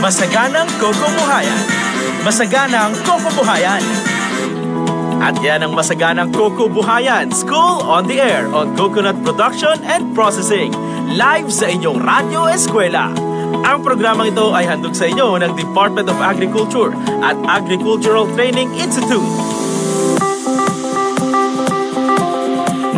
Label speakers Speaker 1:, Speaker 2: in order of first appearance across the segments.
Speaker 1: Masaganang Kokobuhayan. Masaganang Kokobuhayan. At yan ang Masaganang Kokobuhayan, School on the Air on Coconut Production and Processing. Live sa inyong Radyo Eskwela. Ang programang ito ay handog sa inyo ng Department of Agriculture at Agricultural Training Institute.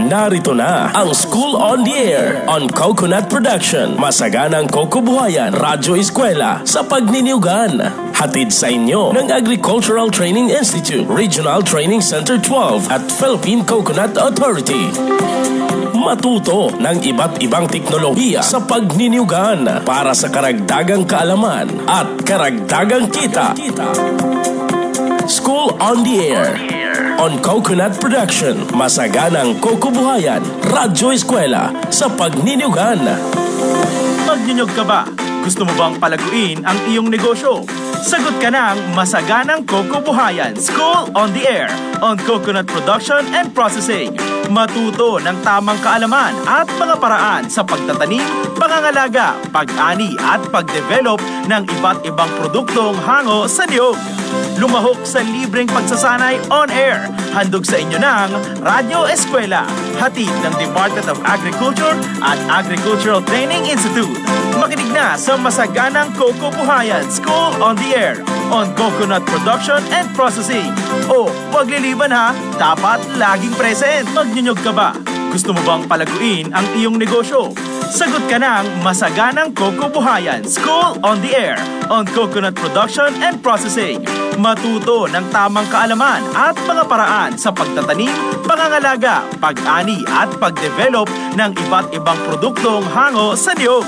Speaker 2: Narito na ang School on the Air on Coconut Production. Masaganang Kokobuhayan, Radyo Eskwela sa Pagniniyugan. Hatid sa inyo ng Agricultural Training Institute, Regional Training Center 12 at Philippine Coconut Authority. Matuto ng iba't ibang teknolohiya sa pagniniyugan para sa karagdagang kaalaman at karagdagang kita. School on the Air on Coconut Production. Masaganang Kokobuhayan, Radyo Eskwela sa Pagniniyugan.
Speaker 1: Magninyog ka ba? Gusto mo bang palaguin ang iyong negosyo? Sagot ka ng Masaganang Kokobuhayan, School on the Air on Coconut Production and Processing. Matuto ng tamang kaalaman at mga paraan sa pagtatanim, pangangalaga, pag-ani at pag-develop ng iba't ibang produktong hango sa niyog. Lumahok sa libreng pagsasanay on air. Handog sa inyo ng Radyo Eskwela, hatid ng Department of Agriculture at Agricultural Training Institute. Makinig na sa Masaganang Kokobuhayan, School on the Air on Coconut Production and Processing. O, huwag liliban ha, dapat laging present. Magnyunyog ka ba? Gusto mo bang palaguin ang iyong negosyo? Sagot ka ng Masaganang Kokobuhayan, School on the Air on Coconut Production and Processing. Matuto ng tamang kaalaman at mga paraan sa pagtatanim, pangangalaga, pag-ani at pag-develop ng iba't ibang produktong hango sa niyog.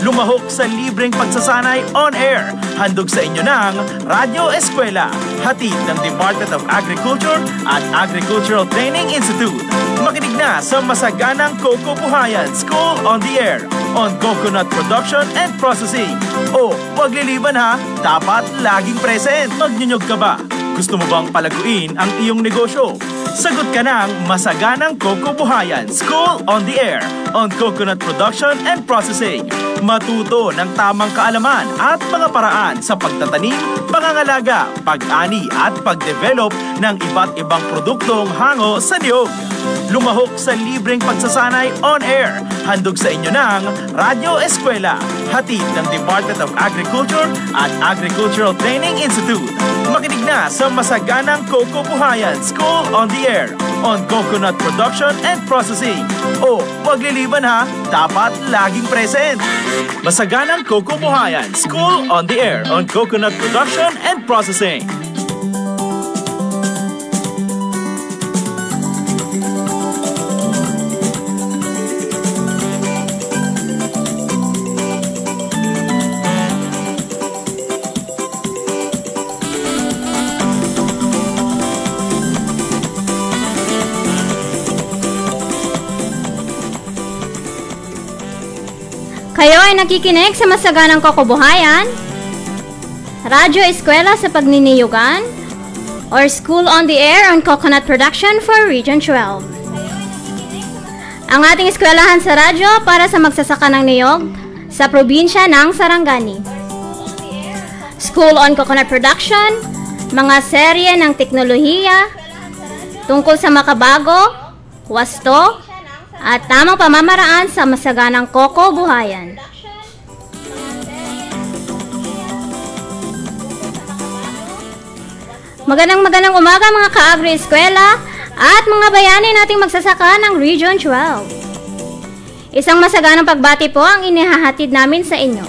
Speaker 1: Lumahok sa libreng pagsasanay on air. Handog sa inyo ng Radyo Eskwela, hatid ng Department of Agriculture at Agricultural Training Institute. Makinig na sa Masaganang Kokobuhayan, School on the Air on Coconut Production and Processing. O, huwag liliban ha, dapat laging present. Magnyunyog ka ba? Gusto mo bang palaguin ang iyong negosyo? Sagot ka ng Masaganang Kokobuhayan, School on the Air on Coconut Production and Processing. Matuto ng tamang kaalaman at mga paraan sa pagtatanim, pangangalaga, pag-ani at pag-develop ng iba't ibang produktong hango sa niyog. Lumahok sa libreng pagsasanay on air. Handog sa inyo ng Radyo Eskwela, hatid ng Department of Agriculture at Agricultural Training Institute. Makinig na sa Masaganang Kokobuhayan, School on the Air on Coconut Production and Processing. O, huwag liliban ha, dapat laging present. Masaganang Kokobuhayan, School on the Air on Coconut Production and Processing.
Speaker 3: Kayo ay nakikinig sa Masaganang Kokobuhayan, Radyo Eskwela sa Pagniniyugan, or School on the Air on Coconut Production for Region 12. Ang ating eskwelahan sa radyo para sa magsasaka ng niyog sa probinsya ng Sarangani. School on Coconut Production, mga serye ng teknolohiya tungkol sa makabago, wasto, at tamang pamamaraan sa masaganang kokobuhayan. Magandang umaga mga ka-agri-eskwela at mga bayani nating magsasaka ng Region 12. Isang masaganang pagbati po ang inihahatid namin sa inyo.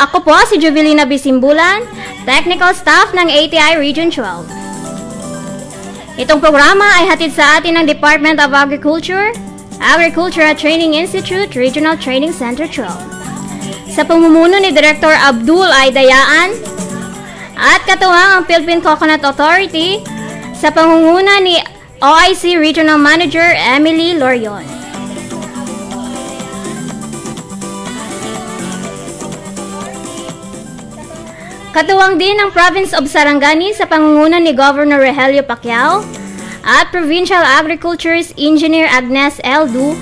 Speaker 3: Ako po si Jubilina Bisimbulan, Technical Staff ng ATI Region 12. Itong programa ay hatid sa atin ng Department of Agriculture, Agricultural Training Institute, Regional Training Center 12. Sa pamumuno ni Director Abdul Aydayaan at katuwang ang Philippine Coconut Authority sa pangunguna ni OIC Regional Manager Emily Lorion. Katuwang din ang Province of Sarangani sa pangunguna ni Governor Rogelio Pacquiao at Provincial Agriculturist Engineer Agnes L. Du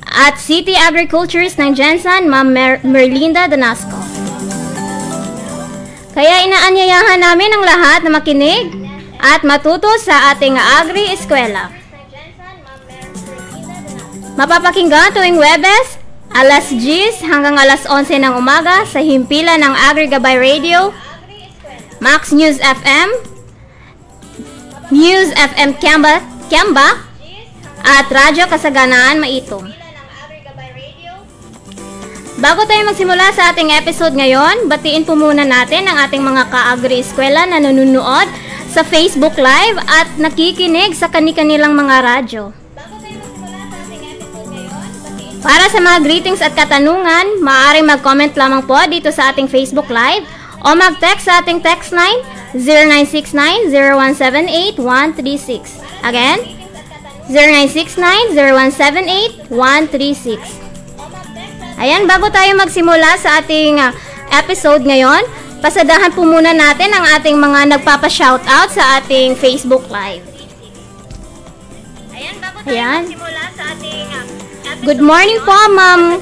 Speaker 3: at City Agriculturist ng Jensan, Ma'am Merlinda Danasco. Kaya inaanyayahan namin ang lahat na makinig at matuto sa ating Agri-Eskwela. Mapapakinggan tuwing Webes, alas 10 hanggang alas 11 ng umaga sa himpilan ng Agri-Gabay Radio, Max News FM, News FM Kiamba, at Radyo Kasaganaan Maitong. Bago tayo magsimula sa ating episode ngayon, batiin po muna natin ang ating mga ka-Agri-Eskwela na nanonood sa Facebook Live at nakikinig sa kani-kanilang mga radyo. Para sa mga greetings at katanungan, maaaring mag-comment lamang po dito sa ating Facebook Live o mag-text sa ating text line 0969-0178-136. Again, 0969-0178-136. Ayan, bago tayo magsimula sa ating episode ngayon, pasadahan po muna natin ang ating mga nagpapa-shoutout sa ating Facebook Live. Ayan, bago tayo magsimula sa ating episode. Good morning po, Ma'am.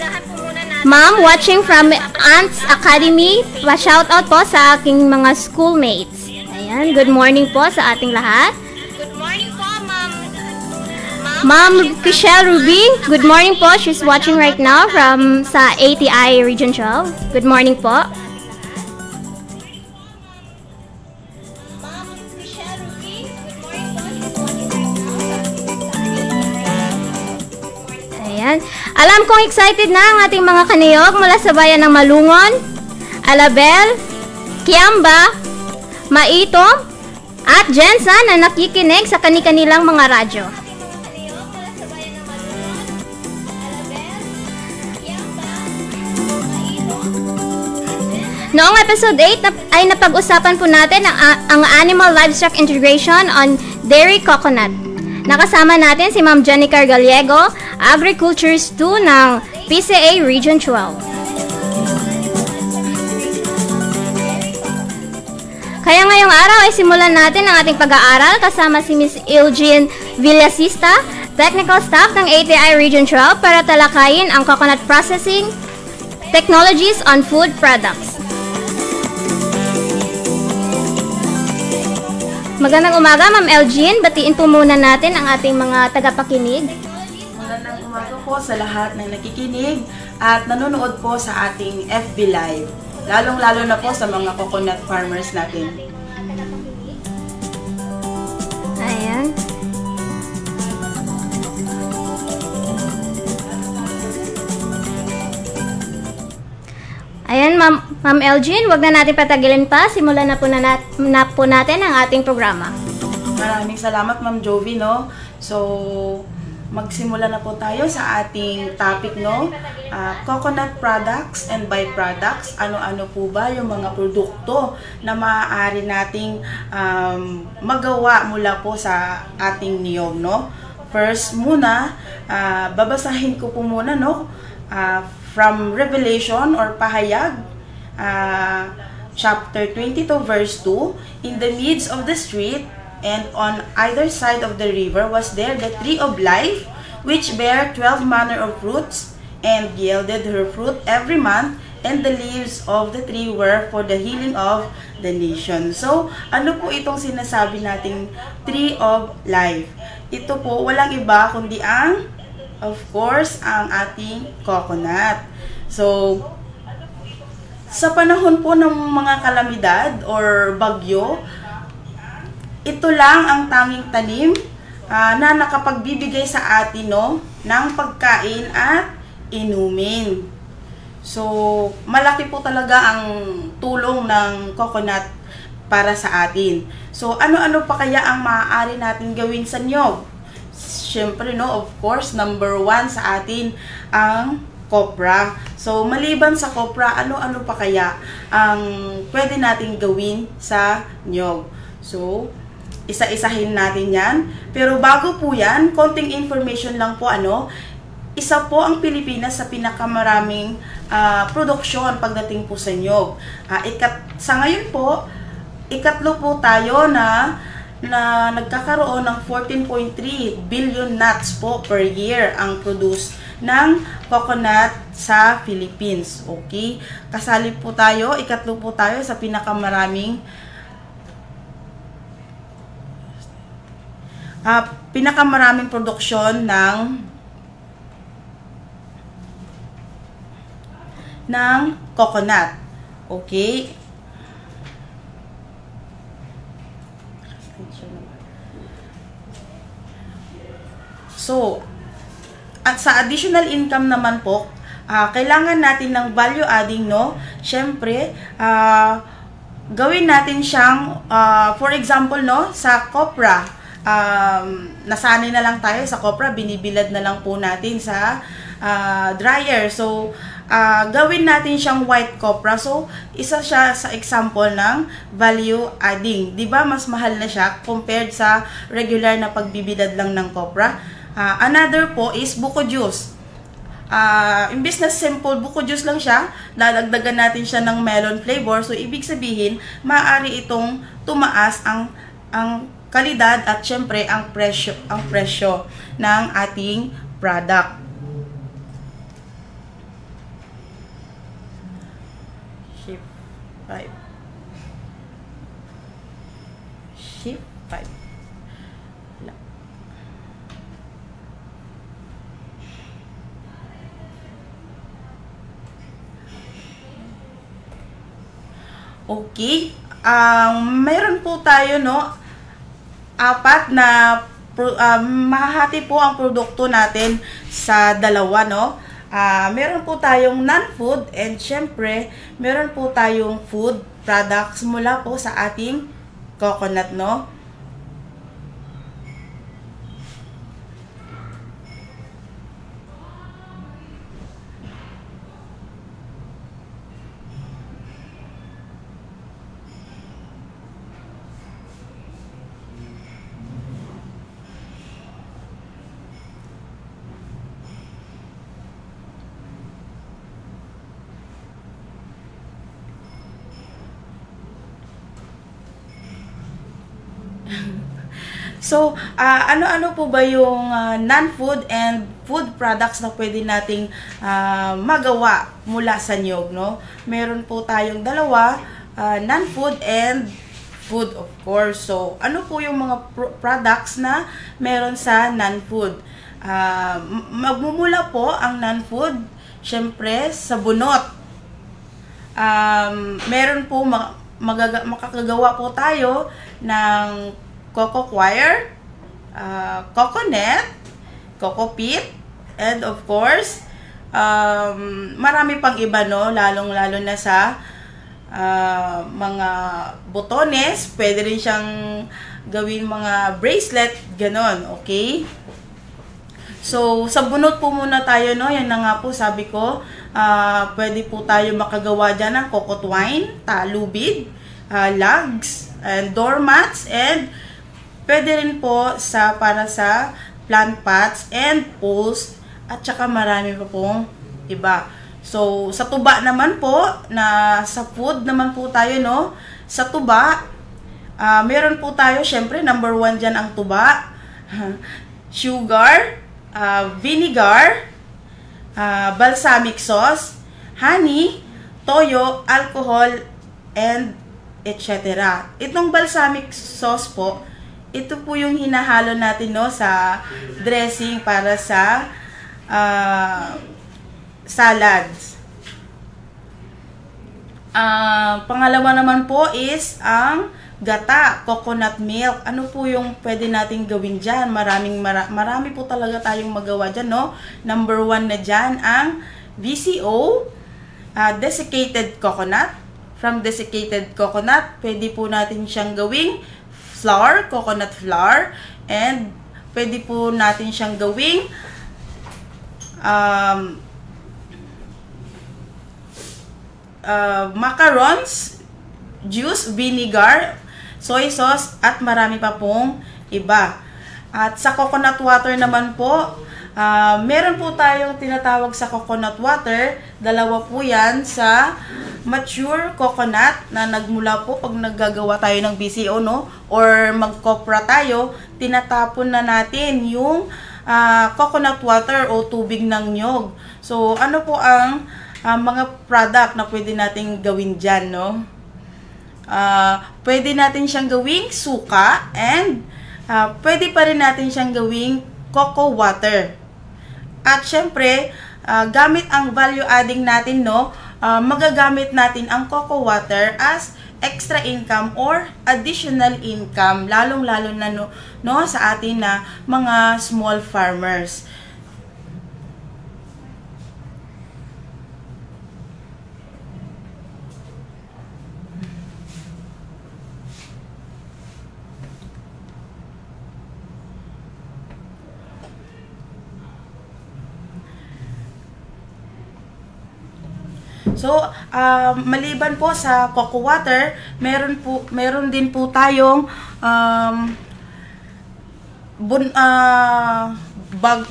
Speaker 3: Ma'am, watching from Ants Academy. Pa-shoutout po sa aking mga schoolmates. Ayan, good morning po sa ating lahat. Good morning po, Ma'am. Ma'am Michelle Ruby, good morning po. She's watching right now from sa ATI Region 12. Good morning po. Ma'am Michelle Ruby, good morning po. She's watching right now. Ayan. Alam kong excited na ang ating mga kaniyog mula sa bayan ng Malungon, Alabel, Kiamba, Maitong, at Jensen na nakikinig sa kani-kanilang mga radyo. Noong episode 8 ay napag-usapan po natin ang animal livestock integration on dairy coconut. Nakasama natin si Ma'am Jenica Gallego, Agricultures 2 ng PCA Region 12. Kaya ngayong araw ay simulan natin ang ating pag-aaral kasama si Ms. Eugene Villasista, Technical Staff ng ATI Region 12 para talakayin ang coconut processing technologies on food products. Magandang umaga, Ma'am Elgin. Batiin po muna natin ang ating mga tagapakinig.
Speaker 4: Magandang umaga po sa lahat na nakikinig at nanonood po sa ating FB Live. Lalong-lalo na po sa mga coconut farmers natin.
Speaker 3: Ayan. Ayan, Ma'am Elgin, wag na natin patagilin pa. Simulan na po natin ang ating programa.
Speaker 4: Maraming salamat, Ma'am Jovi, no? So, magsimula na po tayo sa ating topic, no? Coconut products and byproducts. Ano-ano po ba yung mga produkto na maaari nating magawa mula po sa ating niyog, no? First muna, babasahin ko po muna, no? From Revelation or Pahayag, chapter 22 verse 2, in the midst of the street and on either side of the river was there the tree of life, which bare 12 manner of fruits, and yielded her fruit every month, and the leaves of the tree were for the healing of the nation. So, ano po itong sinasabi nating tree of life? Ito po, walang iba kundi ang, of course, ang ating coconut. So, sa panahon po ng mga kalamidad or bagyo, ito lang ang tanging tanim na nakapagbibigay sa atin, no, ng pagkain at inumin. So, malaki po talaga ang tulong ng coconut para sa atin. So, ano-ano pa kaya ang maaari natin gawin sa niyog? Siyempre, no, of course, number 1 sa atin ang kopra. So, maliban sa kopra, ano-ano pa kaya ang pwede natin gawin sa niyog? So, isa-isahin natin yan. Pero bago po yan, konting information lang po, isa po ang Pilipinas sa pinakamaraming produksyon pagdating po sa niyog. Sa ngayon po, ikatlo po tayo na nagkakaroon ng 14.3 billion nuts po per year ang produce ng coconut sa Philippines. Okay? Kasali po tayo, ikatlo po tayo sa pinakamaraming produksyon ng coconut. Okay? So, at sa additional income naman po, kailangan natin ng value adding, no? Siyempre, gawin natin siyang, for example, no, sa copra, nasanay na lang tayo sa copra, binibilad na lang po natin sa dryer. So, gawin natin siyang white copra. So, isa siya sa example ng value adding. Diba, mas mahal na siya compared sa regular na pagbibilad lang ng copra. Another po is buko juice. Imbis na simple buko juice lang siya, dadagdagan natin siya ng melon flavor. So, ibig sabihin, maaari itong tumaas ang kalidad at syempre ang presyo ng ating product. Shift 5. Shift 5. Okay, meron po tayo, no, 4 na mahahati po ang produkto natin sa dalawa, no. Meron po tayong non-food and syempre meron po tayong food products mula po sa ating coconut, no. So, ano-ano po ba yung non-food and food products na pwede nating magawa mula sa niyog, no? Meron po tayong dalawa, non-food and food, of course. So, ano po yung mga products na meron sa non-food? Magmumula po ang non-food, syempre, sa bunot. Meron po, makakagawa po tayo ng coco coir, coconut, coco peat, and of course, marami pang iba, no? Lalong-lalo na sa mga botones. Pwede rin siyang gawin mga bracelet, ganon, okay? So, sa bunot po muna tayo, no? Yan na nga po, sabi ko, pwede po tayo makagawa dyan ng coco twine, talubid, lugs, and doormats, and pwede rin po para sa plant pots and poles, at saka marami pa pong iba. So, sa tuba naman po, sa food naman po tayo, no? Sa tuba, meron po tayo, syempre, number 1 dyan ang tuba. Sugar, vinegar, balsamic sauce, honey, toyo, alcohol, and etc. Itong balsamic sauce po, ito po yung hinahalo natin, no, sa dressing para sa salads. Pangalawa naman po is ang gata, coconut milk. Ano po yung pwede nating gawin dyan? Marami po talaga tayong magawa dyan, no? Number 1 na dyan ang VCO, desiccated coconut. From desiccated coconut, pwede po natin siyang gawing flour, coconut flour, and pwede po natin siyang gawing macarons, juice, vinegar, soy sauce, at marami pa pong iba. At sa coconut water naman po, meron po tayong tinatawag sa coconut water. Dalawa po yan sa mature coconut na nagmula po pag naggagawa tayo ng BCO, no? Or magkopra tayo, tinatapon na natin yung coconut water o tubig ng niyog. So, ano po ang mga product na pwede nating gawin dyan, no? Pwede natin siyang gawing suka and pwede pa rin natin siyang gawing cocoa water. At syempre, gamit ang value adding natin, no, magagamit natin ang cocoa water as extra income or additional income, lalong-lalo na no, sa atin na mga small farmers. So, maliban po sa cocoa water, meron din po tayong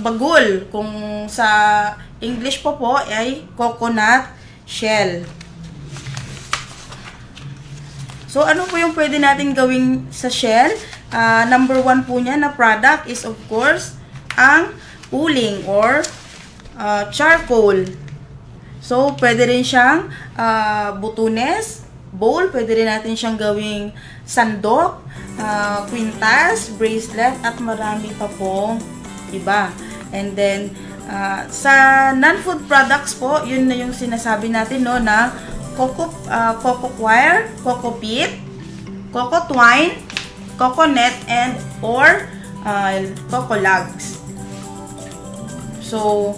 Speaker 4: bagul, kung sa English po ay coconut shell. So, ano po yung pwede natin gawing sa shell? Number 1 po niya na product is of course ang uling or charcoal. So, pwede rin siyang butunes, bowl, pwede rin natin siyang gawing sandok, quintas, bracelet, at marami pa pong iba. And then, sa non-food products po, yun na yung sinasabi natin, no, na cocoa coir, cocoa peat, cocoa twine, coconut, and or cocoa lugs. So,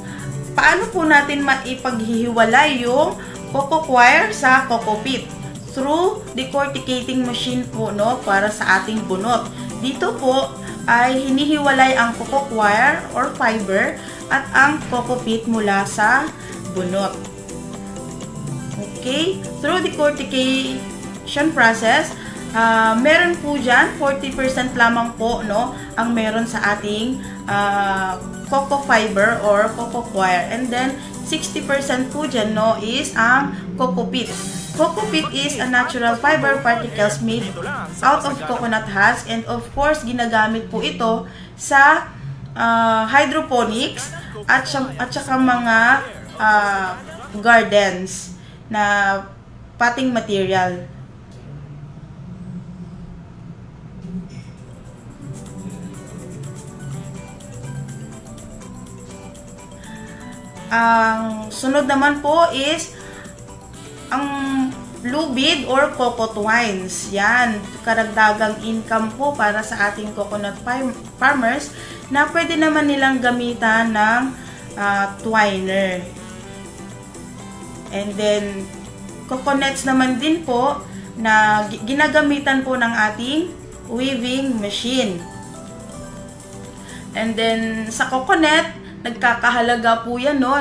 Speaker 4: paano po natin maipaghihiwalay yung cocoa coir sa cocoa peat? Through decorticating machine po, no, para sa ating bunot. Dito po ay hinihiwalay ang cocoa coir or fiber at ang cocoa peat mula sa bunot. Okay? Through decortication process, meron po dyan 40% lamang po, no, ang meron sa ating cocoa fiber or cocoa coir, and then 60% po dyan, no, is ang cocoa peat. Cocoa peat is a natural fiber particles made out of coconut husk, and of course ginagamit po ito sa hydroponics at saka mga gardens na potting material. Ang sunod naman po is ang lubid or cocoa twines. Yan, karagdagang income po para sa ating coconut farmers na pwede naman nilang gamitan ng twiner. And then, coconuts naman din po na ginagamitan po ng ating weaving machine. And then, sa coconut, nagkakahalaga po yan, no,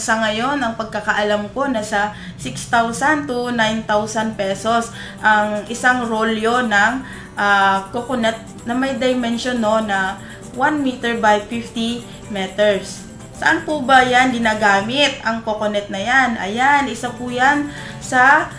Speaker 4: sa ngayon, ang pagkakaalam ko, nasa 6,000 to 9,000 pesos ang isang rolyo ng coconut na may dimension, no, na 1 meter by 50 meters. Saan po ba yan ginagamit ang coconut na yan? Ayan, isa po yan sa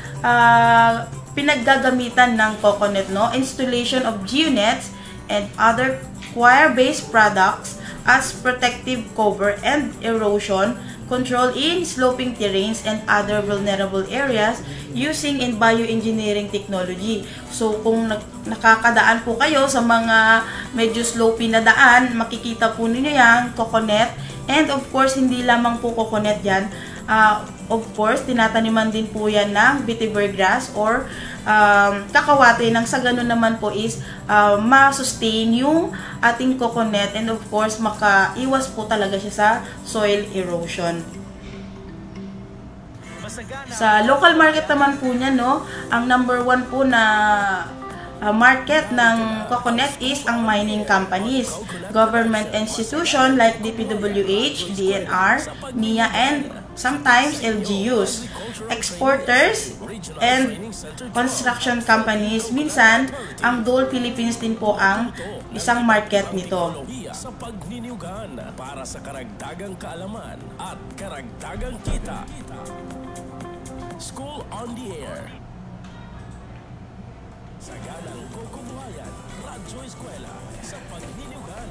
Speaker 4: pinaggagamitan ng coconut, no? Installation of geonets and other wire-based products as protective cover and erosion control in sloping terrains and other vulnerable areas using in bioengineering technology. So, kung nakakadaan po kayo sa mga medyo slopey na daan, makikita po ninyo yan, coconut. And of course, hindi lamang po coconut yan. Of course, tinataniman din po yan ng vetiver grass or kakawate, nang sa ganun naman po is ma-sustain yung ating coconut, and of course makaiwas po talaga siya sa soil erosion. Sa local market naman po niya, no, ang number 1 po na market ng coconut is ang mining companies, government institution like DPWH, DNR, NIA, and sometimes LGUs, exporters, and construction companies. Minsan, ang Dole Philippines din po ang isang market nito.
Speaker 2: Sa pagniniugan para sa karagdagang kaalaman at karagdagang kita. School on the Air. Sagalang Kokobuhayan, Radyo Eskwela sa pagniniugan.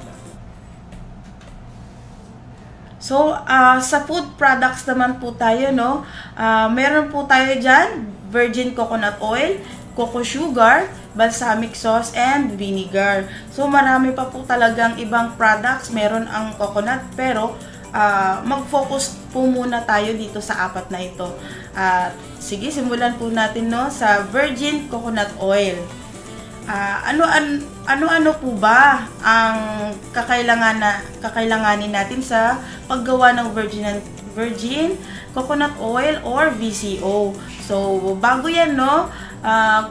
Speaker 4: So, sa food products naman po tayo, no? Meron po tayo dyan, virgin coconut oil, cocoa sugar, balsamic sauce, and vinegar. So, marami pa po talagang ibang products. Meron ang coconut, pero mag-focus po muna tayo dito sa 4 na ito. Sige, simulan po natin, no, sa virgin coconut oil. Ano po ba ang kakailanganin natin sa paggawa ng virgin coconut oil or VCO? So, bago yan, no,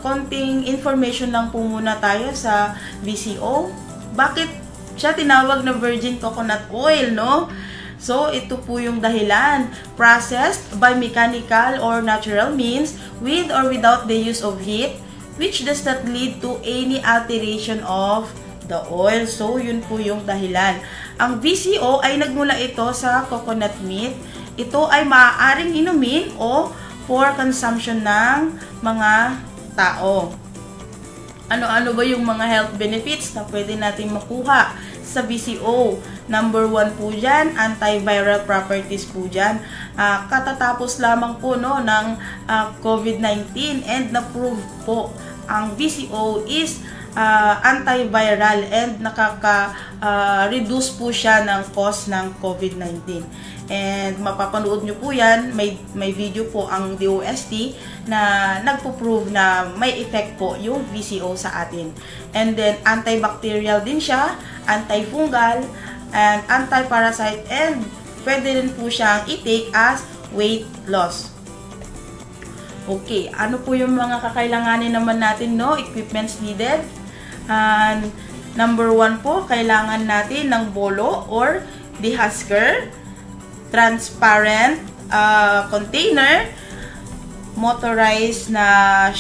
Speaker 4: konting information lang po muna tayo sa VCO. Bakit siya tinawag na virgin coconut oil, no? So, ito po yung dahilan. Processed by mechanical or natural means with or without the use of heat, which does not lead to any alteration of the oil. So, yun po yung dahilan. Ang VCO ay nagmula ito sa coconut meat. Ito ay maaaring inumin o for consumption ng mga tao. Ano-ano ba yung mga health benefits na pwede natin makuha sa VCO? Number 1 po dyan, antiviral properties po dyan. Katatapos lamang po, no, ng COVID-19 and na-prove po ang VCO is antiviral and nakaka-reduce po siya ng cause ng COVID-19. And mapapanood nyo po yan, may video po ang DOST na nagpo-prove na may effect po yung VCO sa atin. And then antibacterial din siya, antifungal, and anti-parasite, and pwede rin po siyang i-take as weight loss. Okay, ano po yung mga kakailanganin naman natin, no? Equipments needed. Number 1 po, kailangan natin ng bolo or dehusker, transparent container, motorized na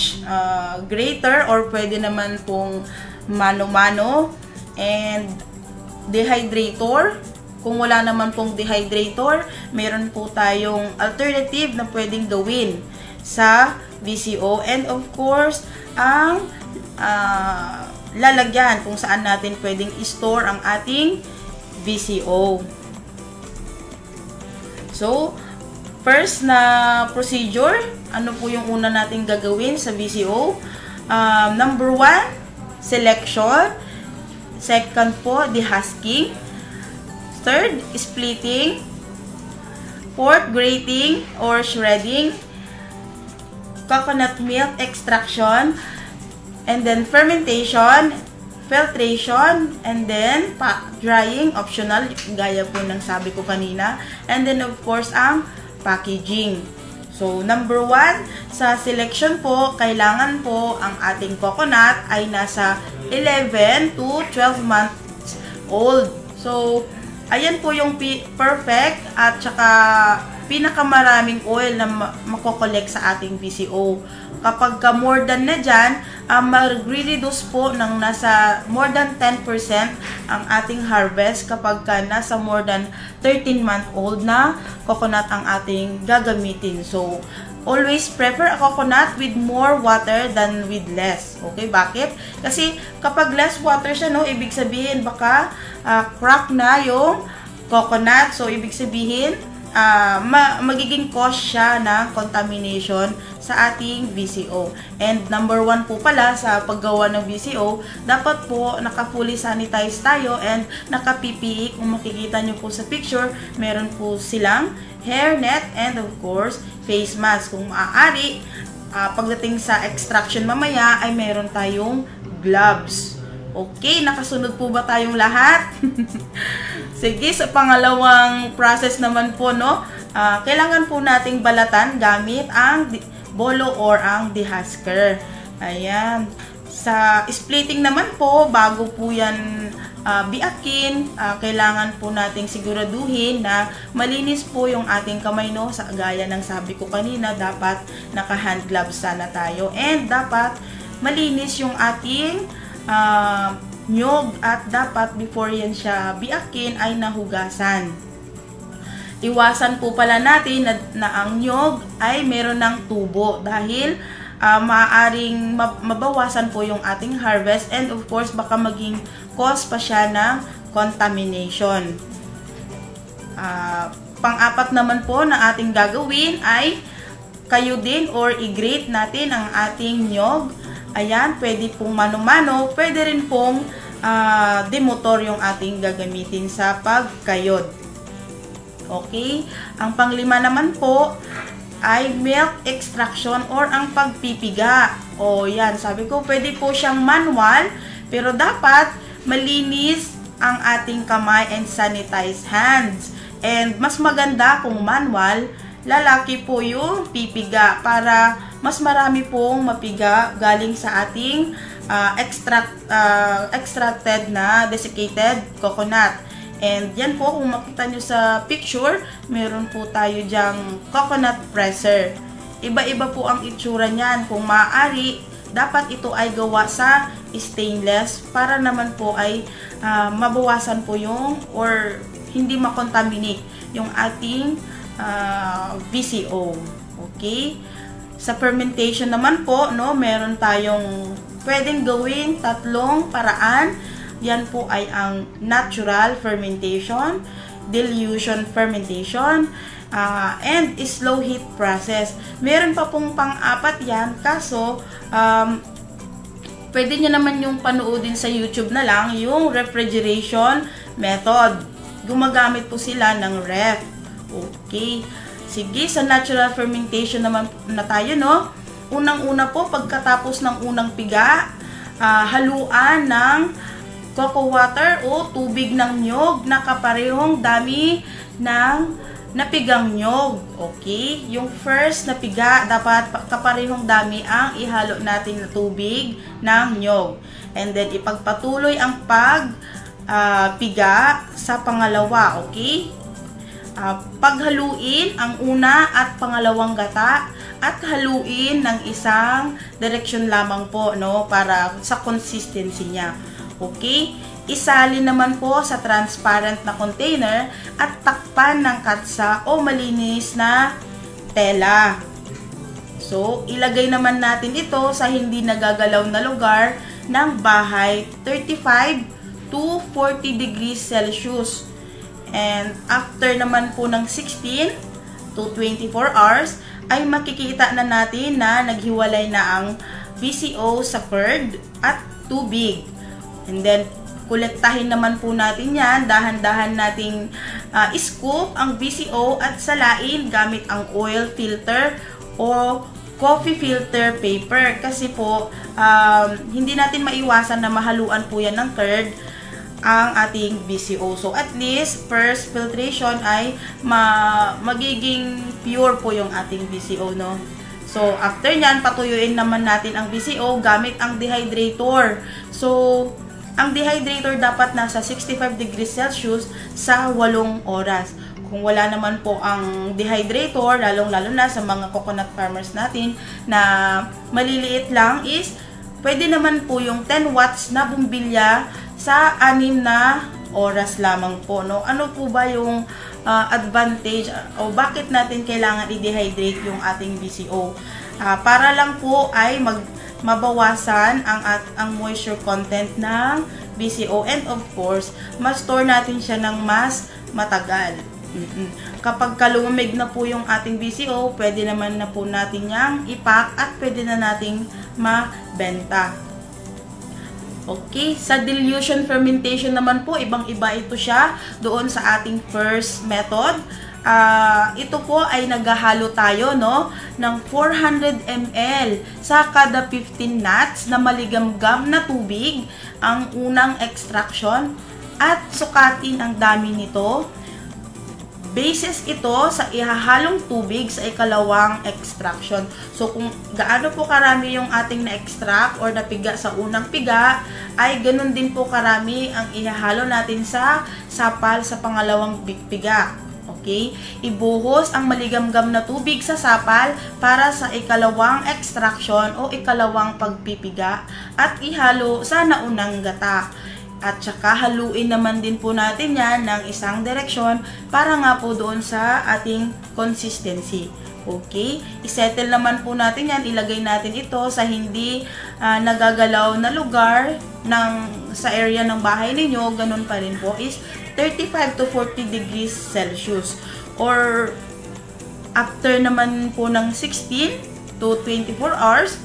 Speaker 4: grater or pwede naman pong mano-mano, and dehydrator. Kung wala naman pong dehydrator, meron po tayong alternative na pwedeng gawin sa VCO, and of course ang lalagyan kung saan natin pwedeng i-store ang ating VCO. So, first na procedure, ano po yung una nating gagawin sa VCO? Number 1, selection. Second po, dehusking. Third, splitting. Fourth, grating or shredding. Coconut milk extraction. And then fermentation, filtration, and then drying, optional, gaya po ng sabi ko kanina. And then of course, ang packaging. So, number 1, sa selection po, kailangan po ang ating coconut ay nasa 11 to 12 months old. So, ayan po yung perfect at saka pinakamaraming oil na makokolekt sa ating VCO. Kapag more than na dyan, mag-reduce po ng nasa more than 10% ang ating harvest kapag nasa more than 13-month-old na coconut ang ating gagamitin. So, always prefer a coconut with more water than with less. Okay, bakit? Kasi kapag less water siya, no, ibig sabihin baka crack na yung coconut. So, ibig sabihin, magiging cause siya ng contamination sa ating VCO. And number 1 po pala sa paggawa ng VCO, dapat po naka-fully sanitize tayo and naka-PPE. Kung makikita nyo po sa picture, meron po silang hairnet and of course, face mask. Kung maaari, pagdating sa extraction mamaya ay meron tayong gloves. Okay, nakasunod po ba tayong lahat? Sige, sa pangalawang process naman po, no, kailangan po nating balatan gamit ang bolo or ang dehusker. Ayan. Sa splitting naman po, bago po yan biakin, kailangan po nating siguraduhin na malinis po yung ating kamay, no, sa gaya ng sabi ko kanina, dapat naka-hand gloves sana tayo, and dapat malinis yung ating nyog, at dapat before yan siya biakin ay nahugasan. Iwasan po pala natin na ang nyog ay meron ng tubo dahil maaaring mabawasan po yung ating harvest, and of course baka maging cause pa siya ng contamination. Pang-apat naman po na ating gagawin ay kayo din or i-grate natin ang ating nyog. Ayan, pwede pong mano-mano, pwede rin pong demotor yung ating gagamitin sa pagkayod. Okay? Ang panglima naman po ay milk extraction or ang pagpipiga. O yan, sabi ko pwede po siyang manual, pero dapat malinis ang ating kamay and sanitize hands. And mas maganda kung manual, lalaki po yung pipiga para mas marami pong mapiga galing sa ating extracted na desiccated coconut. And yan po, kung makita nyo sa picture, meron po tayo dyang coconut presser. Iba-iba po ang itsura niyan. Kung maaari, dapat ito ay gawa sa stainless para naman po ay mabawasan po yung or hindi makontaminate yung ating VCO. Okay? Sa fermentation naman po, no, meron tayong pwedeng gawin tatlong paraan. Yan po ay ang natural fermentation, dilution fermentation, and slow heat process. Meron pa pong pang-apat yan, kaso pwede nyo naman yung panoodin sa YouTube na lang, yung refrigeration method. Gumagamit po sila ng ref. Okay. Sige, sa natural fermentation naman na tayo, no? Unang-una po, pagkatapos ng unang piga, haluan ng cocoa water o tubig ng nyog na kaparehong dami ng napigang nyog. Okay? Yung first na piga, dapat kaparehong dami ang ihalo natin na tubig ng nyog. And then, ipagpatuloy ang piga sa pangalawa. Okay? Paghaluin ang una at pangalawang gata at haluin ng isang direksyon lamang po, no, para sa consistency niya. Okay? Isalin naman po sa transparent na container at takpan ng katsa o malinis na tela. So, ilagay naman natin ito sa hindi nagagalaw na lugar ng bahay, 35 to 40 degrees Celsius. And after naman po ng 16 to 24 hours, ay makikita na natin na naghiwalay na ang VCO sa curd at tubig. And then, kolektahin naman po natin yan. Dahan-dahan nating scoop ang VCO at salain gamit ang oil filter o coffee filter paper. Kasi po, hindi natin maiwasan na mahaluan po yan ng curd ang ating VCO. So, at least, first filtration ay magiging pure po yung ating VCO, no? So, after nyan, patuyuin naman natin ang VCO gamit ang dehydrator. So, ang dehydrator dapat nasa 65 degrees Celsius sa 8 oras. Kung wala naman po ang dehydrator, lalong-lalo na sa mga coconut farmers natin na maliliit lang, is pwede naman po yung 10 watts na bumbilya sa 6 na oras lamang po, no? Ano po ba yung advantage o bakit natin kailangan i-dehydrate yung ating VCO? Para lang po ay mabawasan ang moisture content ng VCO, and of course, ma-store natin siya ng mas matagal. Kapag lumamig na po yung ating VCO, pwede naman na po natin yang ipack at pwede na nating mabenta. Okay, sa dilution fermentation naman po, ibang-iba ito siya doon sa ating first method. Ito po ay naghahalo tayo, no, ng 400 ml sa kada 15 knots na maligamgam na tubig ang unang extraction at sukatin ang dami nito. Basis ito sa ihahalong tubig sa ikalawang extraction. So, kung gaano po karami yung ating na-extract or napiga sa unang piga, ay ganun din po karami ang ihahalo natin sa sapal sa pangalawang piga. Okay? Ibuhos ang maligamgam na tubig sa sapal para sa ikalawang extraction o ikalawang pagpipiga at ihalo sa naunang gata. At saka haluin naman din po natin yan ng isang direksyon para nga po doon sa ating consistency. Okay? Isettle naman po natin yan. Ilagay natin ito sa hindi nagagalaw na lugar sa area ng bahay ninyo. Ganun pa rin po is 35 to 40 degrees Celsius. Or after naman po ng 16 to 24 hours,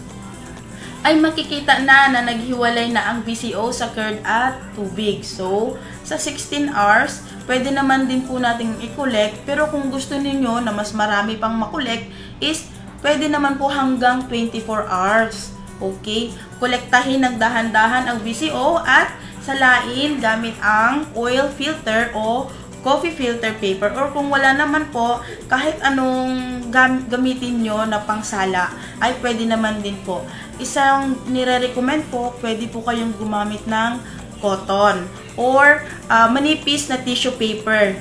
Speaker 4: ay makikita na naghiwalay na ang BCO sa curd at tubig. So, sa 16 hours, pwede naman din po nating i-collect. Pero kung gusto ninyo na mas marami pang makolekt, is pwede naman po hanggang 24 hours. Okay? Kolektahin ng dahan-dahan ang BCO at salain gamit ang oil filter o coffee filter paper, or kung wala naman po, kahit anong gamitin nyo na pangsala, ay pwede naman din po. Isang nire-recommend po, pwede po kayong gumamit ng cotton or manipis na tissue paper.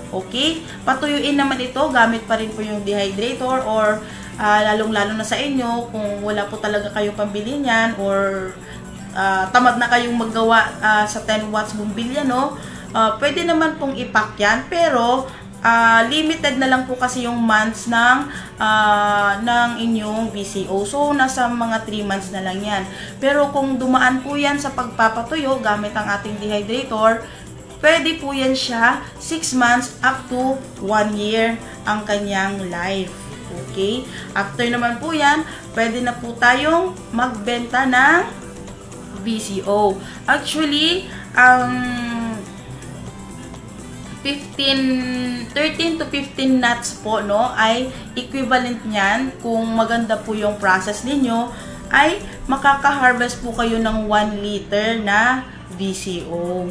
Speaker 4: Okay? Patuyuin naman ito, gamit pa rin po yung dehydrator, or lalong-lalo na sa inyo, kung wala po talaga kayong pambili niyan, or tamad na kayong maggawa sa 10 watts bumbilya, no? Pwede naman pong ipack yan, pero limited na lang po kasi yung months ng inyong BCO. So, nasa mga 3 months na lang yan. Pero kung dumaan po yan sa pagpapatuyo gamit ang ating dehydrator, pwede po yan siya 6 months up to 1 year ang kanyang life. Okay? After naman po yan, pwede na po tayong magbenta ng BCO. Actually, 13 to 15 nuts po, no, ay equivalent niyan. Kung maganda po yung process ninyo, ay makaka-harvest po kayo ng 1 liter na BCO.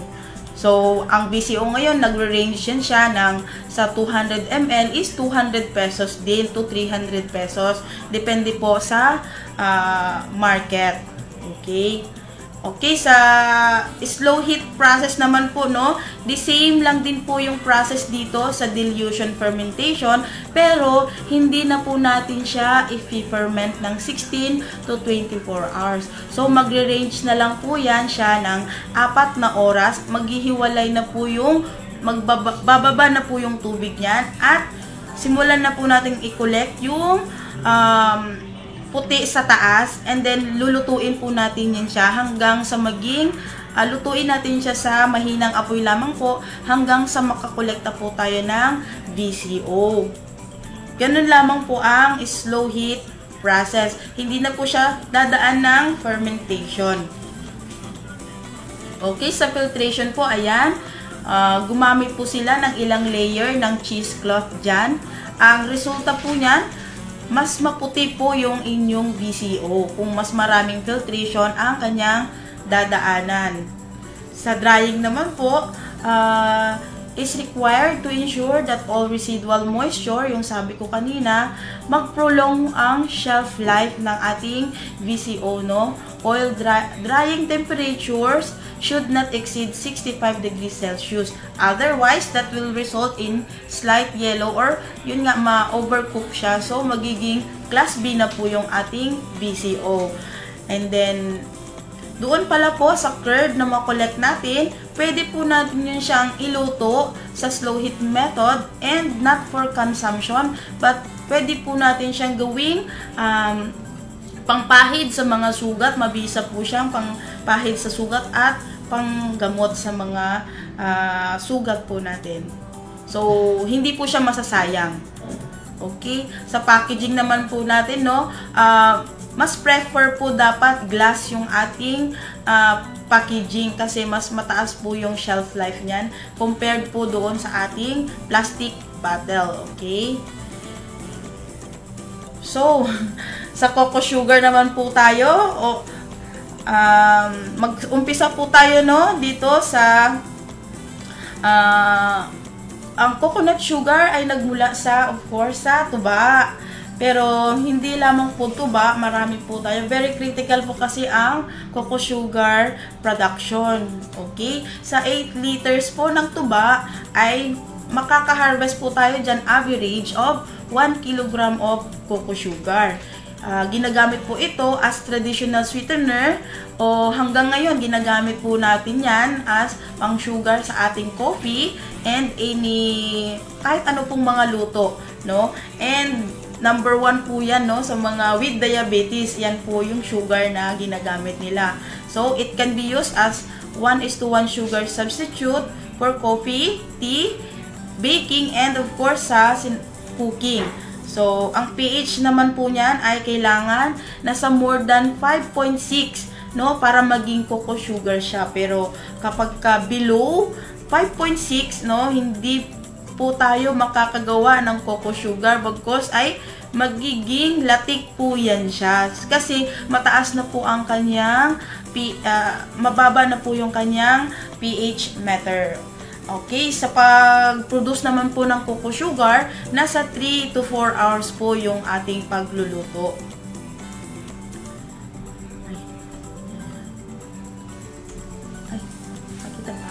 Speaker 4: So, ang BCO ngayon, nagre-range yan siya ng sa 200 ml is 200 pesos din to 300 pesos. Depende po sa market. Okay? Okay, sa slow heat process naman po, no, the same lang din po yung process dito sa dilution fermentation, pero hindi na po natin siya i-ferment ng 16 to 24 hours. So, magre-range na lang po yan siya ng 4 na oras, maghihiwalay na po yung, bababa na po yung tubig niyan, at simulan na po natin i-collect yung puti sa taas, and then lulutuin po natin yan siya hanggang sa maging lutuin natin siya sa mahinang apoy lamang po hanggang sa makakolekta po tayo ng BCO. Ganun lamang po ang slow heat process. Hindi na po siya dadaan ng fermentation. Okay, sa filtration po, ayan, gumamit po sila ng ilang layer ng cheesecloth dyan. Ang resulta po niyan, mas maputi po yung inyong BCO kung mas maraming filtration ang kanyang dadaanan. Sa drying naman po, is required to ensure that all residual moisture, yung sabi ko kanina, mag-prolong ang shelf life ng ating BCO, no? Oil drying temperatures should not exceed 65 degrees Celsius. Otherwise, that will result in slight yellow, or yun nga, ma-overcook siya. So, magiging class B na po yung ating BCO. And then, doon pala po sa curd na makolekt natin, pwede po natin yun siyang iluto sa slow heat method, and not for consumption, but pwede po natin siyang gawing pangpahid sa mga sugat. Mabisa po siyang pangpahid sa sugat at panggamot sa mga sugat po natin. So, hindi po siya masasayang. Okay? Sa packaging naman po natin, no, mas prefer po dapat glass yung ating packaging, kasi mas mataas po yung shelf life niyan compared po doon sa ating plastic bottle. Okay? So, sa cocoa sugar naman po tayo, mag-umpisa po tayo, no, dito sa ang coconut sugar ay nagmula sa, of course, sa tuba. Pero hindi lamang po tuba, marami po tayo. Very critical po kasi ang cocoa sugar production. Okay? Sa 8 liters po ng tuba ay makaka-harvest po tayo dyan average of 1 kilogram of cocoa sugar. Ginagamit po ito as traditional sweetener, o hanggang ngayon ginagamit po natin yan as pang sugar sa ating coffee and kahit ano pong mga luto, no? And number 1 po yan, no, sa mga with diabetes, yan po yung sugar na ginagamit nila. So, it can be used as 1:1 sugar substitute for coffee, tea, baking, and of course sa cooking. So, ang pH naman po niyan ay kailangan nasa more than 5.6, no, para maging cocoa sugar siya. Pero kapag ka below 5.6, no, hindi po tayo makakagawa ng cocoa sugar because ay magiging latik po yan siya. Kasi mataas na po ang kanyang mababa na po yung kanyang pH meter. Okay, sa pag-produce naman po ng cocoa sugar, nasa 3 to 4 hours po yung ating pagluluto. Makita ba?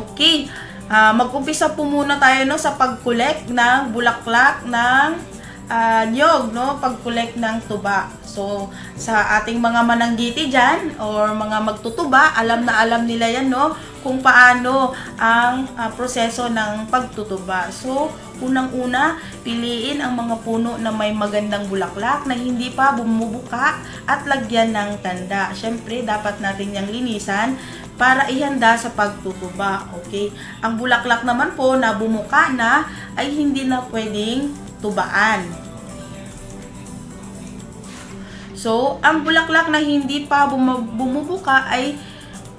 Speaker 4: Okay, mag-umpisa po muna tayo, no, sa pag-collect ng bulaklak ng niyog, no, pag-collect ng tuba. So, sa ating mga mananggiti dyan, or mga magtutuba, alam na alam nila yan, no, kung paano ang proseso ng pagtutuba. So, unang-una, piliin ang mga puno na may magandang bulaklak na hindi pa bumubuka at lagyan ng tanda. Siyempre, dapat natin yang linisan para ihanda sa pagtutuba. Okay? Ang bulaklak naman po na bumuka na ay hindi na pwedeng tubaan. So, ang bulaklak na hindi pa bumubuka ay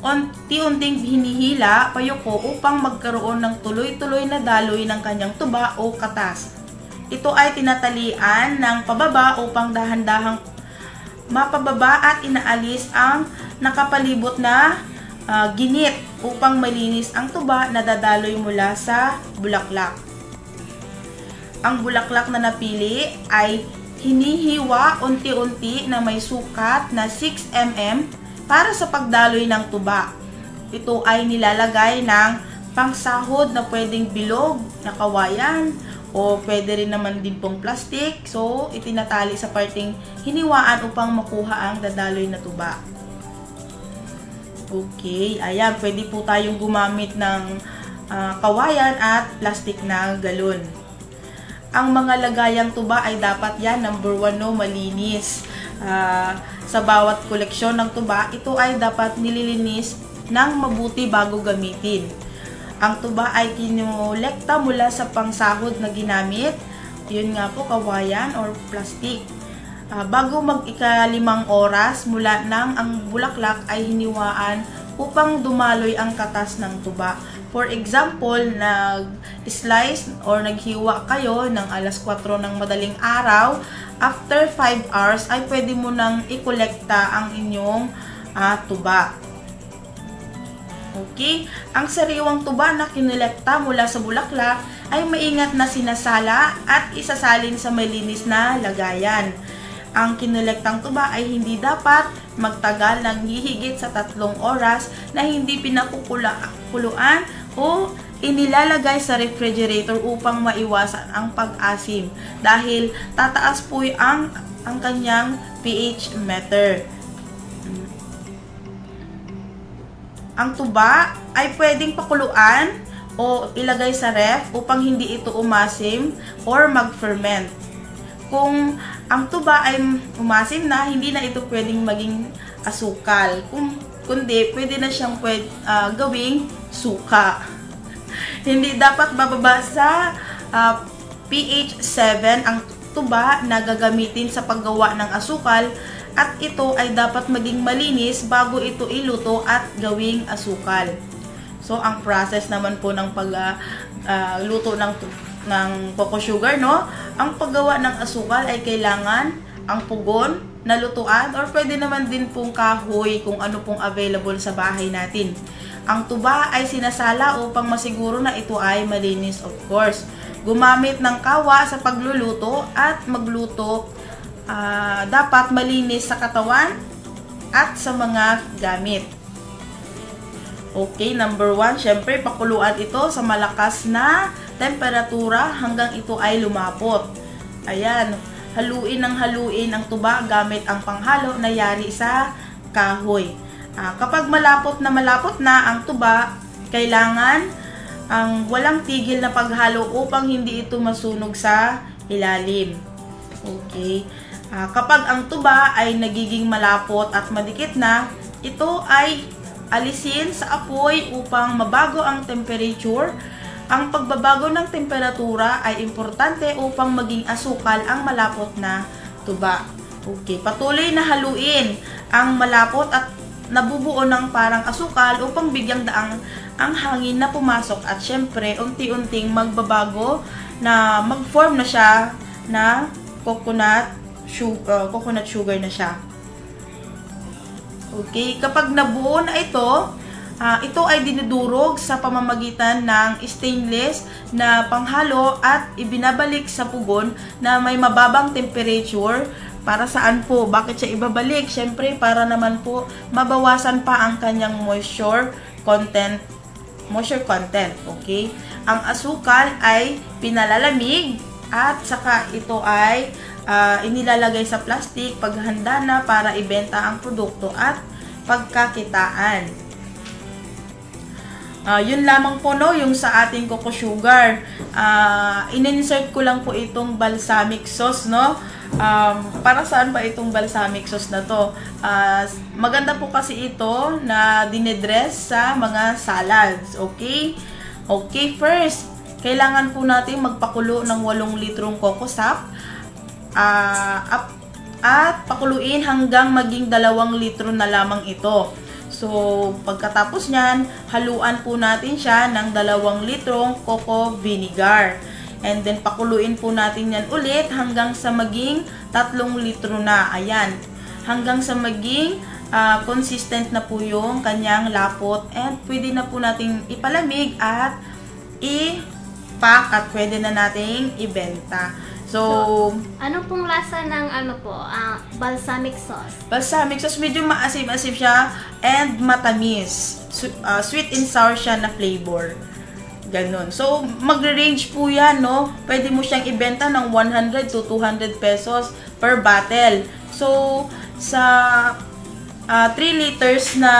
Speaker 4: unti-unting hinihila, payuko upang magkaroon ng tuloy-tuloy na daloy ng kanyang tuba o katas. Ito ay tinatalian ng pababa upang dahan-dahang mapababa at inaalis ang nakapalibot na ginit upang malinis ang tuba na dadaloy mula sa bulaklak. Ang bulaklak na napili ay hinihiwa unti-unti na may sukat na 6 mm para sa pagdaloy ng tuba. Ito ay nilalagay ng pangsahod na pwedeng bilog na kawayan o pwede rin naman din pong plastic. So, itinatali sa parting hiniwaan upang makuha ang dadaloy na tuba. Okay, ayan, pwede po tayong gumamit ng kawayan at plastic na galon. Ang mga lagayang tuba ay dapat yan, number 1, no, malinis. Sa bawat koleksyon ng tuba, ito ay dapat nililinis ng mabuti bago gamitin. Ang tuba ay kinolekta mula sa pangsahod na ginamit, yun nga po, kawayan or plastic. Bago mag-5 oras mula nang ang bulaklak ay hiniwaan upang dumaloy ang katas ng tuba. For example, nag-slice or naghiwa kayo ng alas 4 ng madaling araw, after 5 hours ay pwede mo nang ikolekta ang inyong tuba. Okay? Ang sariwang tuba na kinolekta mula sa bulaklak ay maingat na sinasala at isasalin sa malinis na lagayan. Ang kinolektang tuba ay hindi dapat magtagal ng hihigit sa 3 oras na hindi pinakukuluan o inilalagay sa refrigerator upang maiwasan ang pag-asim dahil tataas po ang kanyang pH meter. Ang tuba ay pwedeng pakuluan o ilagay sa ref upang hindi ito umasim or mag-ferment. Kung ang tuba ay umasim na, hindi na ito pwedeng maging asukal. Kundi pwede na siyang gawing suka. Hindi dapat bababa sa pH 7 ang tuba na gagamitin sa paggawa ng asukal at ito ay dapat maging malinis bago ito iluto at gawing asukal. So, ang process naman po ng pagluto ng cocoa sugar, no? Ang paggawa ng asukal ay kailangan ang pugon na lutuan or pwede naman din pong kahoy kung ano pong available sa bahay natin. Ang tuba ay sinasala upang masiguro na ito ay malinis, of course. Gumamit ng kawa sa pagluluto at magluto dapat malinis sa katawan at sa mga gamit. Okay, number 1, syempre pakuluan ito sa malakas na temperatura hanggang ito ay lumapot. Ayan, haluin ng haluin ang tuba gamit ang panghalo na yari sa kahoy. Kapag malapot na ang tuba, kailangan ang walang tigil na paghalo upang hindi ito masunog sa ilalim. Okay. Kapag ang tuba ay nagiging malapot at madikit na, ito ay alisin sa apoy upang mabago ang temperature. Ang pagbabago ng temperatura ay importante upang maging asukal ang malapot na tuba. Okay, patuloy na haluin ang malapot at nabubuo ng parang asukal upang bigyang daang ang hangin na pumasok at syempre unti-unting magbabago na mag-form na siya na coconut sugar na siya. Okay, kapag nabuo na ito, ito ay dinudurog sa pamamagitan ng stainless na panghalo at ibinabalik sa pugon na may mababang temperature. Para saan po? Bakit siya ibabalik? Syempre, para naman po mabawasan pa ang kanyang moisture content. Okay? Ang asukal ay pinalalamig at saka ito ay inilalagay sa plastic paghanda na para ibenta ang produkto at pagkakitaan. Yun lamang po no, yung sa ating coco sugar. In-insert ko lang po itong balsamic sauce, no? Para saan ba itong balsamic sauce na to? Maganda po kasi ito na dinedress sa mga salads, okay? Okay, first, kailangan po natin magpakulo ng 8 litrong coco sap at pakuluin hanggang maging 2 litro na lamang ito. So, pagkatapos nyan, haluan po natin siya ng 2 litrong coco vinegar. And then, pakuluin po natin yan ulit hanggang sa maging 3 litro na. Ayan. Hanggang sa maging consistent na po yung kanyang lapot. And pwede na po natin ipalamig at i-pack at pwede na nating ibenta. So,
Speaker 3: ano pong lasa ng balsamic sauce?
Speaker 4: Balsamic sauce, medyo maasim-asim siya and matamis. Sweet and sour siya na flavor. Ganon. So, magre-range po yan, no? Pwede mo siyang ibenta ng 100 to 200 pesos per bottle. So, sa 3 liters na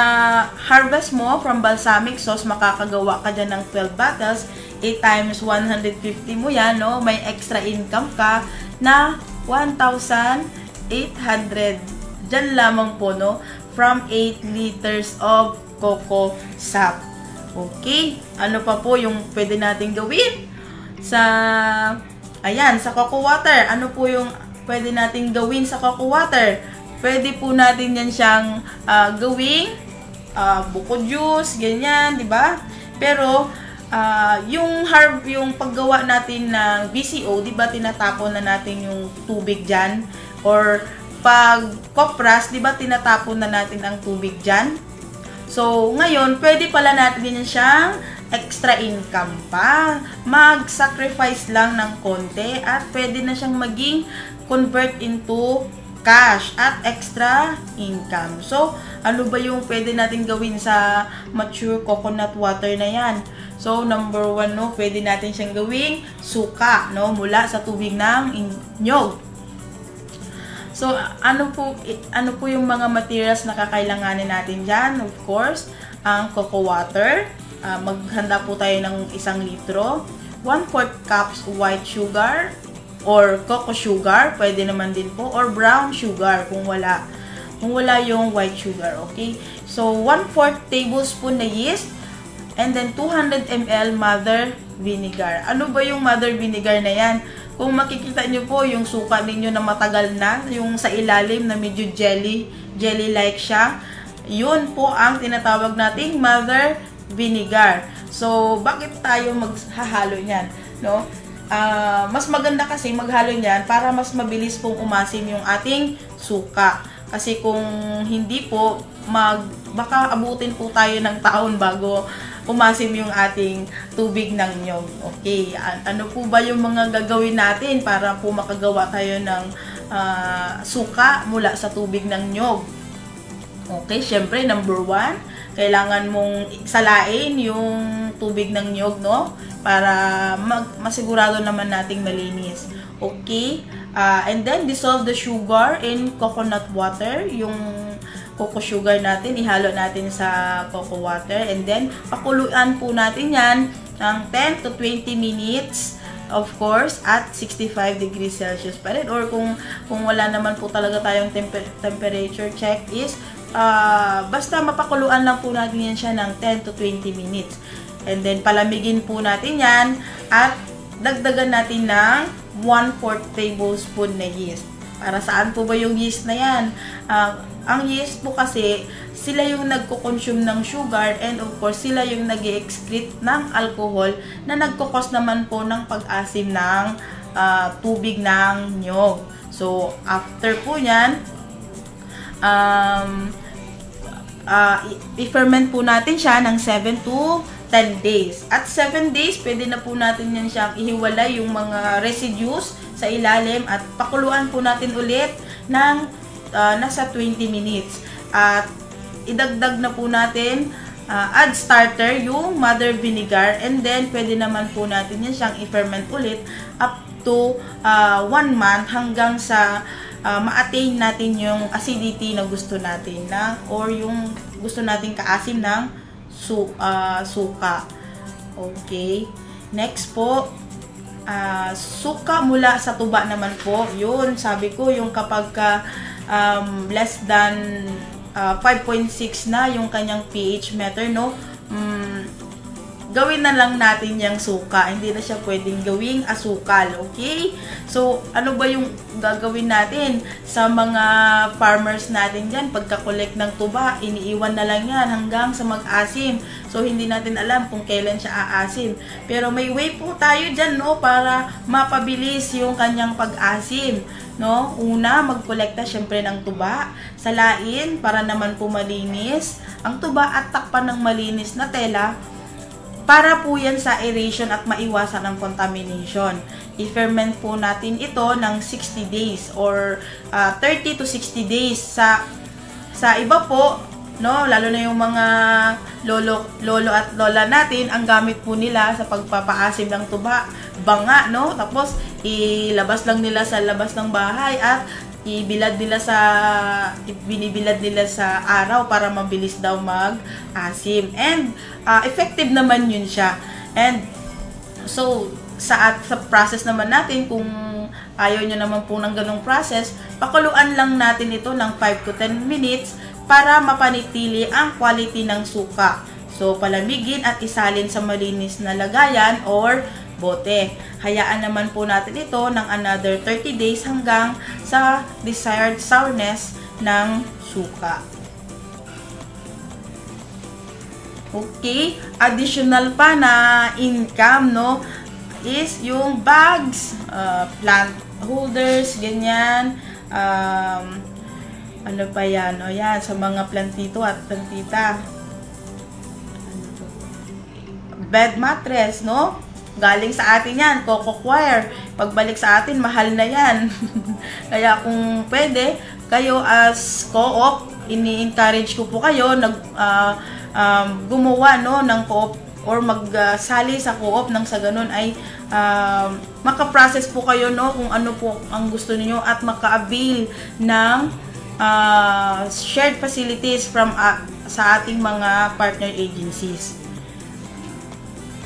Speaker 4: harvest mo from balsamic sauce, makakagawa ka dyan ng 12 bottles. 8 times 150 mo yan, no? May extra income ka na 1,800. Diyan lamang po, no? From 8 liters of coco sap. Okay? Ano pa po yung pwede natin gawin? Ayan, sa coco water. Ano po yung pwede natin gawin sa coco water? Pwede po natin yan siyang gawing buko juice, ganyan, di ba? Pero, yung paggawa natin ng VCO, di ba tinatapon na natin yung tubig dyan? Or pag kopras, di ba tinatapon na natin ang tubig dyan? So, ngayon, pwede pala natin yan siyang extra income pa. Mag-sacrifice lang ng konti at pwede na siyang maging convert into cash at extra income. So, ano ba yung pwede natin gawin sa mature coconut water na yan? So, number 1, no, pwede natin siyang gawing suka, no, mula sa tubig ng nyog. So, ano po yung mga materials na kakailanganin natin dyan? Of course, ang coco water. Maghanda po tayo ng 1 litro. 1/4 cups white sugar or coco sugar, pwede naman din po, or brown sugar kung wala yung white sugar, okay? So, 1/4 tablespoon na yeast, and then 200 ml mother vinegar. Ano ba yung mother vinegar na yan? Kung makikita nyo po yung suka ninyo na matagal na, yung sa ilalim na medyo jelly-like siya, yun po ang tinatawag nating mother vinegar. So, bakit tayo maghahalo niyan, no? Mas maganda kasi maghalo niyan para mas mabilis pong umasim yung ating suka. Kasi kung hindi po, baka abutin po tayo ng taon bago umasim yung ating tubig ng nyog. Okay, ano po ba yung mga gagawin natin para po makagawa tayo ng suka mula sa tubig ng nyog? Okay, syempre, number 1, kailangan mong salain yung tubig ng nyog, no? Para masigurado naman nating malinis. Okay? And then, dissolve the sugar in coconut water. Yung coco sugar natin, ihalo natin sa coco water. And then, pakuluan po natin yan ng 10 to 20 minutes. of course, at 65 degrees Celsius pa rin. Or kung wala naman po talaga tayong temperature check is, basta mapakuluan lang po natin yan siya ng 10 to 20 minutes. And then, palamigin po natin yan at dagdagan natin ng 1/4 tablespoon na yeast. Para saan po ba yung yeast na yan? Ang yeast po kasi, sila yung nagko-consume ng sugar and of course, sila yung nag-excrete ng alcohol na nagkukos naman po ng pag-asim ng tubig ng niyog. So, after po yan, i-ferment po natin siya ng 7 to 10 days. At 7 days, pwede na po natin yan siyang ihiwalay yung mga residues sa ilalim at pakuluan po natin ulit ng nasa 20 minutes. At idagdag na po natin, add starter, yung mother vinegar, and then pwede naman po natin yan siyang i-ferment ulit up to 1 month hanggang sa ma-attain natin yung acidity na gusto natin or yung gusto nating kaasim ng suka. Okay. Next po, suka mula sa tuba naman po. Yun, sabi ko, yung kapag less than 5.6 na yung kanyang pH meter, no? Gawin na lang natin yung suka. Hindi na siya pwedeng gawing asukal. Okay? So, ano ba yung gagawin natin sa mga farmers natin dyan? Pagka-collect ng tuba, iniiwan na lang yan hanggang sa mag-asim. So, hindi natin alam kung kailan siya aasim. Pero may way po tayo dyan, no? Para mapabilis yung kanyang pag-asim. No? Una, magkolekta syempre ng tuba, salain para naman po malinis ang tuba at takpan ng malinis na tela para po yan sa aeration at maiwasan ang contamination. I-ferment po natin ito ng 60 days or 30 to 60 days. Sa iba po, no, lalo na yung mga lolo at lola natin, ang gamit po nila sa pagpapaasim ng tuba, banga, no? Tapos ilabas lang nila sa labas ng bahay at binibilad nila sa araw para mabilis daw mag-asim. And effective naman yun siya. And so sa process naman natin, kung ayaw nyo naman po ng ganong process, pakuluan lang natin ito ng 5 to 10 minutes para mapanitili ang quality ng suka. So, palamigin at isalin sa malinis na lagayan or bote. Hayaan naman po natin ito ng another 30 days hanggang sa desired sourness ng suka. Okay, additional pa na income, no, is yung bags, plant holders, ganyan, ano pa yan, o yan, sa mga plantito at plantita. Bed mattress, no? Galing sa atin yan, Coco Choir. Pagbalik sa atin, mahal na yan. Kaya kung pwede, kayo as co-op, ini-encourage ko po kayo gumawa, no, ng co-op or magsali sa co-op nang sa ganun ay makaprocess po kayo, no, kung ano po ang gusto niyo at maka-avail ng shared facilities from sa ating mga partner agencies.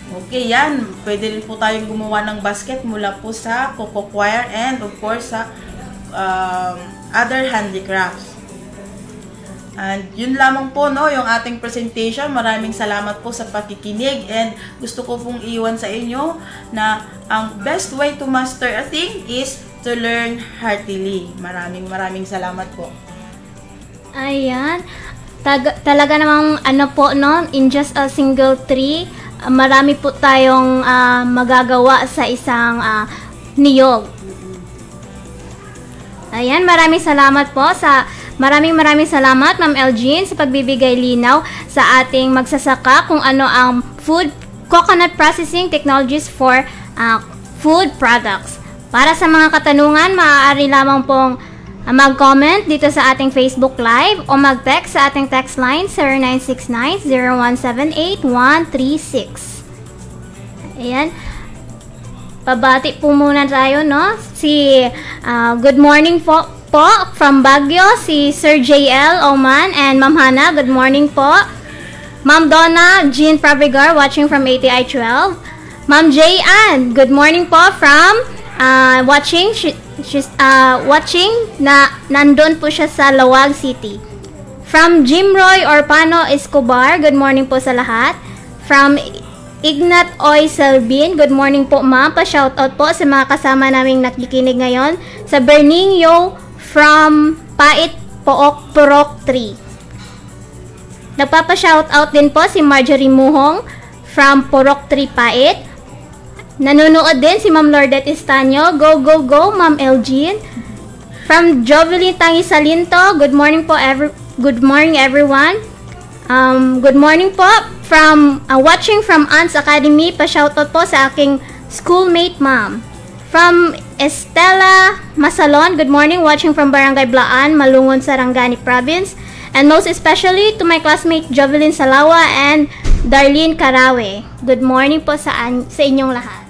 Speaker 4: Okay, yan. Pwede rin po tayong gumawa ng basket mula po sa Coco Choir and of course sa other handicrafts. And yun lamang po, no, yung ating presentation. Maraming salamat po sa pakikinig and gusto ko pong iwan sa inyo na ang best way to master a thing is to learn heartily. Maraming salamat po.
Speaker 3: Ayan. Talaga namang ano po, no, in just a single tree, marami po tayong magagawa sa isang niyog. Ayan, maraming salamat po maraming salamat Ma'am Elgin sa pagbibigay linaw sa ating magsasaka kung ano ang coconut processing technologies for food products. Para sa mga katanungan, maaari lamang pong mag-comment dito sa ating Facebook Live o mag-text sa ating text line 0969-0178-136. Ayan. Pabati po muna tayo, no? Good morning po from Baguio, si Sir JL Oman and Ma'am Hana, good morning po. Ma'am Donna Jean Fabrigar watching from ATI 12. Ma'am J. Ann, good morning po from watching. She's watching na nandun po siya sa Lawag City. From Jim Roy Orpano Escobar, good morning po sa lahat. From Ignat Oy Selbin, good morning po ma'am. Pa-shoutout po sa mga kasama naming nakikinig ngayon. Sa Berningyo from Pait Pook Purok 3. Nagpapa-shoutout din po si Marjorie Muhong from Purok 3 Pait. Nanonood din si Ma'am Lordette Estanyo. Go, go, go, Ma'am Elgin. From Jovelyn Tangi Salinto, good morning po good morning everyone. Good morning po from watching from Ants Academy. Pa-shoutout po sa aking schoolmate ma'am. From Estela Masalon, good morning, watching from Barangay Blaan, Malungon, Sarangani Province. And most especially to my classmate Jovelyn Salawa and Darlene Carawe. Good morning po sa inyong lahat.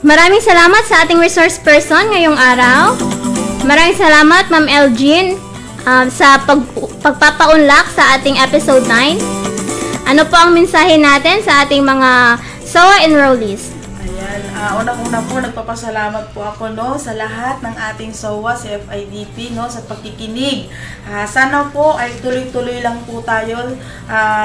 Speaker 3: Maraming salamat sa ating resource person ngayong araw. Maraming salamat Ma'am Elgin sa pagpapaunlak sa ating episode 9. Ano po ang mensahe natin sa ating mga SOA enrollees?
Speaker 4: Ayan, unang-una po nagpapasalamat po ako sa lahat ng ating SOA sa FIDP sa pagkikinig. Sana po ay tuloy-tuloy lang po tayo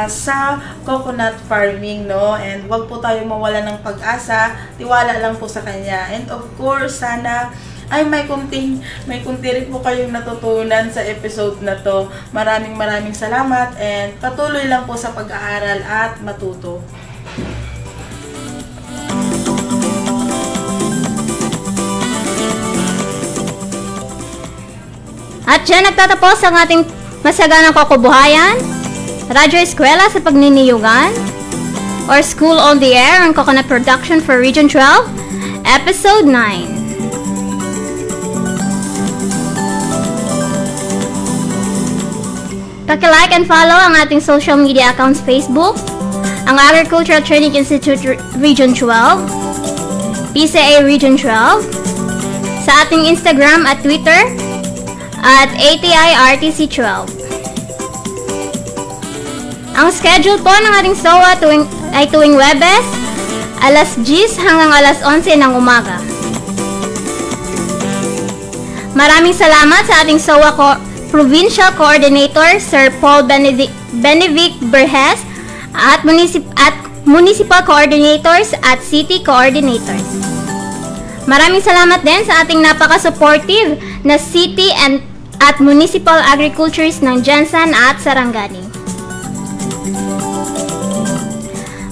Speaker 4: sa coconut farming and wag po tayo mawala ng pag-asa, tiwala lang po sa kanya. And of course, sana ay may kunti rin po kayong natutunan sa episode na to. Maraming salamat and patuloy lang po sa pag-aaral at matuto.
Speaker 3: At dyan nagtatapos ang ating masaganang kokobuhayan, Radyo Eskwela sa Pagniniyugan, or School on the Air ang Coconut Production for Region 12, Episode 9. Paki-like and follow ang ating social media accounts Facebook, ang Agricultural Training Institute Region 12, PCA Region 12, sa ating Instagram at Twitter, at ATI RTC 12. Ang schedule po ng ating SOA ay tuwing Webes, alas 10 hanggang alas 11 ng umaga. Maraming salamat sa ating SOA Provincial Coordinator, Sir Paul Benevic Berhes, at Municipal Coordinators at City Coordinators. Maraming salamat din sa ating napaka-supportive na city at municipal agriculturists ng Jensan at Sarangani.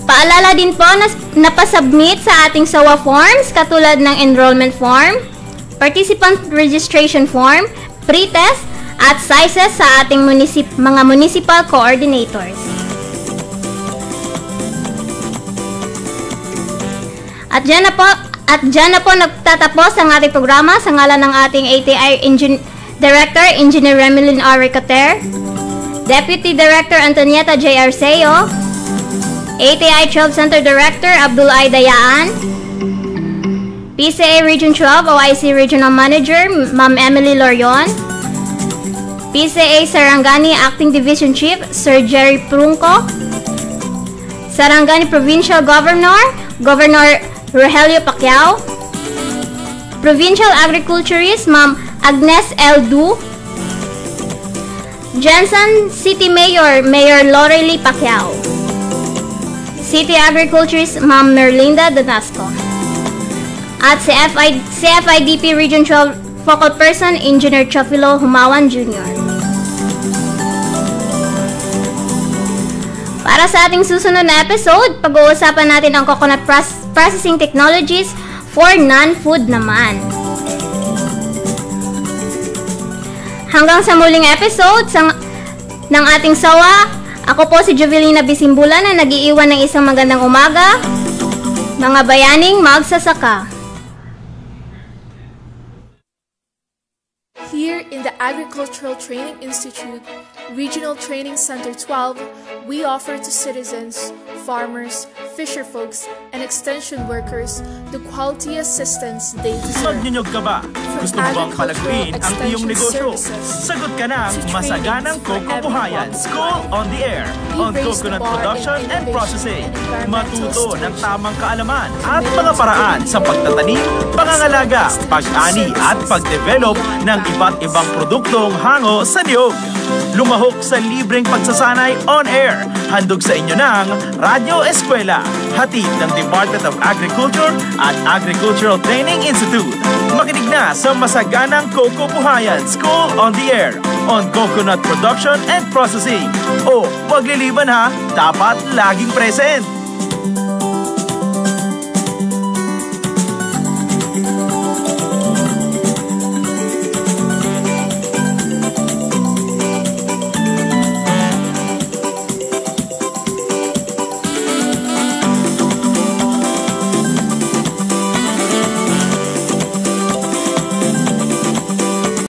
Speaker 3: Paalala din po na napasubmit sa ating SOA forms katulad ng enrollment form, participant registration form, pre-test, at sizes sa ating mga municipal coordinators. At dyan na po nagtatapos ang ating programa sa ngalan ng ating ATI Director, Engineer Remelin R. Ricoter, Deputy Director Antonieta J. Arceo, ATI 12 Center Director Abdul I. Dayaan, PCA Region 12 OIC Regional Manager Ma'am Emily Lorion, PCA Sarangani Acting Division Chief Sir Jerry Prunco, Sarangani Provincial Governor Rogelio Pacquiao, Provincial Agriculturist Ma'am Agnes L. Du, Jensen City Mayor Lorely Pacquiao, City Agriculturist Ma'am Merlinda Donasco, at si FIDP Region 12 Focal Person Engineer Chofilo Humawan Jr. Para sa ating susunod na episode, pag-uusapan natin ang coconut processing technologies for non-food naman. Hanggang sa muling episode ng ating SOA, ako po si Jovelina Bisimbula na nag-iiwan ng isang magandang umaga, mga bayaning magsasaka.
Speaker 5: Here in the Agricultural Training Institute, Regional Training Center 12, we offer to citizens, farmers, fisher folks and extension workers the quality assistance they deserve.
Speaker 1: Magnyunyog ka ba? Gusto mo bang palaguin ang iyong negosyo? Sagot ka ng Masaganang Kokobuhayan School on the Air on Coconut Production and Processing. Matuto ng tamang kaalaman at mga paraan sa pagtatanim, pangangalaga, pag-ani at pag-develop ng iba't ibang produktong hango sa niyog. Lumahok sa libreng pagsasanay on air. Handog sa inyo ng Radyo Eskwela, hatid ng Department of Agriculture at Agricultural Training Institute. Makinig na sa Masaganang Kokobuhayan School on the Air on Coconut Production and Processing. O, pagliliban ha, dapat laging present!